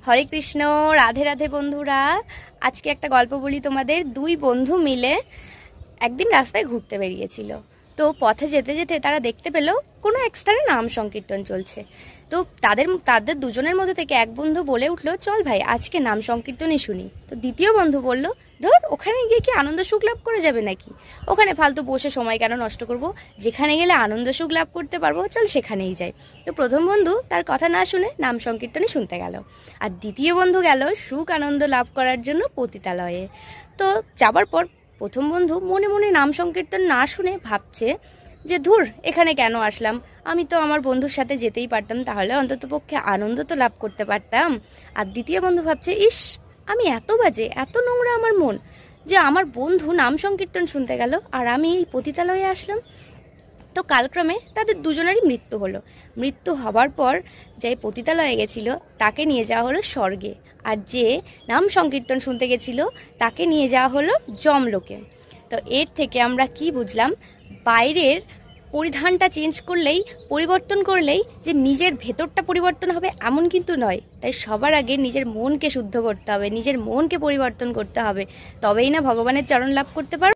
হরে কৃষ্ণ, রাধে রাধে বন্ধুরা। আজকে একটা গল্প বলি তোমাদের। দুই বন্ধু মিলে একদিন রাস্তায় ঘুরতে বেরিয়েছিল। তো পথে যেতে যেতে তারা দেখতে পেল কোনো এক স্থানে নাম সংকীর্তন চলছে। তো তাদের দুজনের মধ্যে থেকে এক বন্ধু বলে উঠলো, চল ভাই আজকে নাম সংকীর্তনই শুনি। তো দ্বিতীয় বন্ধু বলল, ধর ওখানে গিয়ে কি আনন্দ সুখ লাভ করা যাবে নাকি, ওখানে ফালতু বসে সময় কেন নষ্ট করব, যেখানে গেলে আনন্দ সুখ লাভ করতে পারবো চল সেখানেই যাই। তো প্রথম বন্ধু তার কথা না শুনে নাম সংকীর্তনই শুনতে গেল, আর দ্বিতীয় বন্ধু গেল সুখ আনন্দ লাভ করার জন্য পতিতালয়ে। তো যাবার পর প্রথম বন্ধু মনে মনে নাম সংকীর্তন না শুনে ভাবছে যে ধুর এখানে কেন আসলাম, আমি তো আমার বন্ধুর সাথে যেতেই পারতাম, তাহলে অন্তত পক্ষে আনন্দ তো লাভ করতে পারতাম। আর দ্বিতীয় বন্ধু ভাবছে, ইস আমি এত বাজে, এত নোংরা আমার মন যে আমার বন্ধু নাম সংকীর্তন শুনতে গেল আর আমি এই পতিতালয়ে আসলাম। তো কালক্রমে তাদের দুজনেরই মৃত্যু হলো। মৃত্যু হবার পর যে পতিতালয়ে গেছিল তাকে নিয়ে যাওয়া হলো স্বর্গে, আর যে নাম সংকীর্তন শুনতে গেছিল তাকে নিয়ে যাওয়া হলো যমলোকে। তো এর থেকে আমরা কি বুঝলাম, বাইরের পরিধানটা চেঞ্জ করলেই, পরিবর্তন করলেই যে নিজের ভেতরটা পরিবর্তন হবে এমন কিন্তু নয়। তাই সবার আগে নিজের মনকে শুদ্ধ করতে হবে, নিজের মনকে পরিবর্তন করতে হবে, তবেই না ভগবানের চরণ লাভ করতে পারবে।